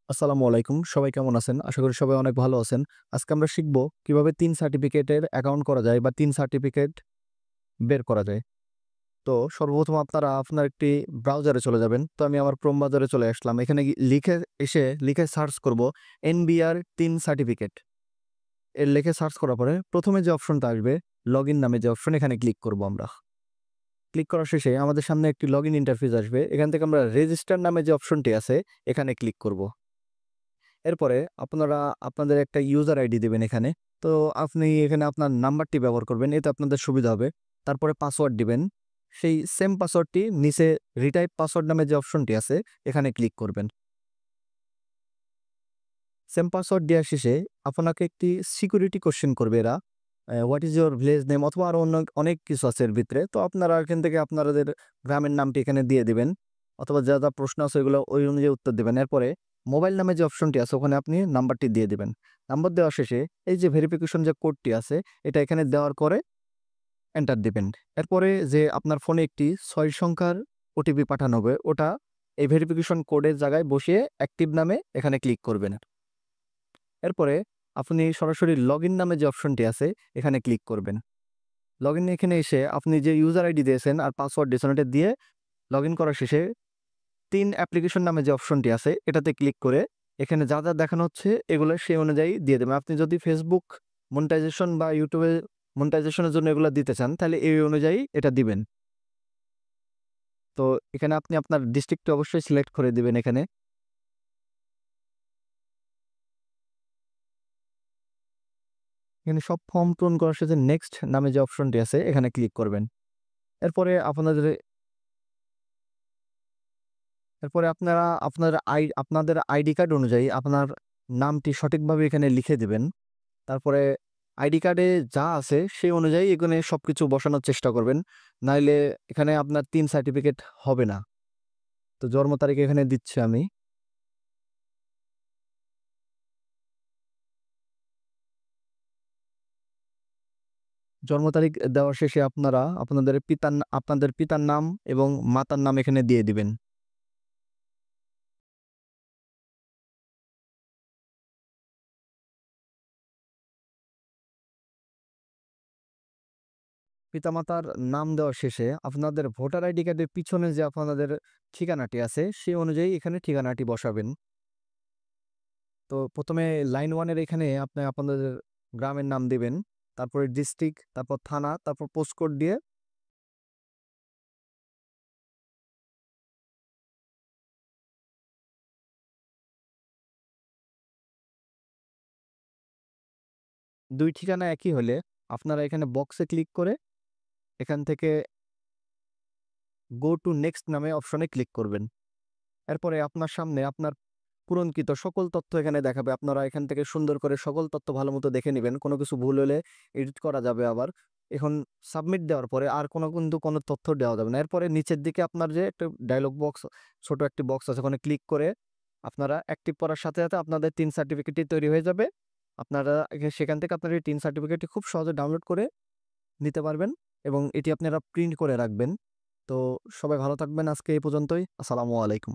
আসসালামু আলাইকুম। সবাই কেমন আছেন? আশা করি সবাই অনেক ভালো আছেন। আজকে আমরা শিখব কিভাবে ৩ সার্টিফিকেটের অ্যাকাউন্ট করা যায় বা ৩ সার্টিফিকেট বের করা যায়। তো সর্বপ্রথম আপনারা আপনার একটি ব্রাউজারে চলে যাবেন। তো আমি আমার ক্রোম ব্রাউজারে চলে আসলাম। এখানে লিখে সার্চ করব এনবিআর ৩ সার্টিফিকেট। লিখে সার্চ করার পরে ১ম এ যে অপশনটা আসবে লগইন নামে যে অপশন এখানে ক্লিক করব আমরা। ক্লিক করার শেষে আমাদের সামনে একটি লগইন ইন্টারফেস আসবে। এখান থেকে আমরা রেজিস্টার নামে যে অপশনটি আছে এখানে ক্লিক করব। এরপরে আপনারা আপনাদের একটা ইউজার আইডি দিবেন এখানে। তো আপনি এখানে আপনার নাম্বারটি ব্যবহার করবেন। এতে আপনাদের সুবিধা হবে। তারপরে পাসওয়ার্ড দিবেন। সেই সেম পাসওয়ার্ডটি নিচে রিটাইপ পাসওয়ার্ড নামে যে অপশনটি আছে এখানে ক্লিক করবেন। সেম পাসওয়ার্ড দেওয়ার শেষে আপনাকে একটি সিকিউরিটি কোয়েশ্চেন করবে এরা। What is your village name অথবা আরো অনেক কিছু আছে এর ভিতরে। তো আপনারা এখান থেকে আপনাদের গ্রামের নামটি এখানে দিয়ে দিবেন। অথবা যা প্রশ্ন আছে ওইগুলো ওই অনুযায়ী উত্তর দিবেন। এরপরে মোবাইল নামে যে অপশনটি আছে ওখানে আপনি নাম্বারটি দিয়ে দিবেন। নাম্বার দেওয়ার শেষে এই যে ভেরিফিকেশন যে কোডটি আছে এটা এখানে দেওয়ার পরে এন্টার দিবেন। এরপরে যে আপনার ফোনে একটি ৬ সংখ্যার ওটিপি পাঠানো হবে ওটা এই ভেরিফিকেশন কোডের জায়গায় বসিয়ে অ্যাক্টিভ নামে এখানে ক্লিক করবেন। এরপরে আপনি সরাসরি লগইন নামে যে অপশনটি আছে এখানে ক্লিক করবেন। লগইন এখানে এসে আপনি যে ইউজার আইডি দিয়েছেন আর পাসওয়ার্ড দিয়েছেন ওটা দিয়ে লগইন করার শেষে ৩ অ্যাপ্লিকেশন নামে যে অপশনটি আছে এটাতে ক্লিক করে এখানে যা দেখানো হচ্ছে এগুলো সেই অনুযায়ী দিয়ে দেবেন। আপনি যদি ফেসবুক মনিটাইজেশন বা ইউটিউবে মনিটাইজেশনের জন্য এগুলো দিতে চান তাহলে এই অনুযায়ী এটা দিবেন। তো এখানে আপনি আপনার ডিস্ট্রিক্টটা অবশ্যই সিলেক্ট করে দিবেন এখানে। এখানে সব ফর্ম পূরণ করার সাথে নেক্সট নামে যে অপশনটি আছে এখানে ক্লিক করবেন। এরপরে আপনারা আপনাদের আইডি কার্ড অনুযায়ী আপনার নামটি সঠিকভাবে এখানে লিখে দিবেন। তারপরে আইডি কার্ডে যা আছে সেই অনুযায়ী এখানে সবকিছু বসানোর চেষ্টা করবেন। নাইলে এখানে আপনার ৩ সার্টিফিকেট হবে না। তো জন্ম তারিখ এখানে দিচ্ছি আমি। জন্ম তারিখ দেওয়ার শেষে আপনারা আপনাদের পিতার নাম এবং মাতার নাম এখানে দিয়ে দিবেন। পিতামাতার নাম দেওয়ার শেষে আপনাদের ভোটার আইডি কার্ডের পিছনে যে আপনাদের ঠিকানাটি আছে সেই অনুযায়ী এখানে ঠিকানাটি বসাবেন। তো ১ম এ লাইন 1 এর এখানে আপনি আপনাদের গ্রামের নাম দিবেন। তারপরে ডিস্ট্রিক্ট, তারপর থানা, তারপর পোস্টকোড দিয়ে ২ ঠিকানা একই হলে আপনারা এখানে বক্সে ক্লিক করে এখান থেকে গো টু নেক্সট নামে অপশনে ক্লিক করবেন। এরপরে আপনার সামনে আপনার পূরণকৃত সকল তথ্য এখানে দেখাবে। আপনারা এখান থেকে সুন্দর করে সকল তথ্য ভালোমতো দেখে নিবেন। কোনো কিছু ভুল হলে এডিট করা যাবে আবার। এখন সাবমিট দেওয়ার পরে আর কোনো তথ্য দেওয়া যাবে না। এরপরে নিচের দিকে আপনার যে একটা ডায়ালগ বক্স ছোট একটি বক্স আছে ওখানে ক্লিক করে আপনারা অ্যাক্টিভ করার সাথে আপনাদের ৩ সার্টিফিকেটটি তৈরি হয়ে যাবে। আপনারা সেখান থেকে আপনার এই ৩ সার্টিফিকেটটি খুব সহজে ডাউনলোড করে নিতে পারবেন এবং এটি আপনারা প্রিন্ট করে রাখবেন। তো সবাই ভালো থাকবেন। আজকে এই পর্যন্তই। আসসালামু আলাইকুম।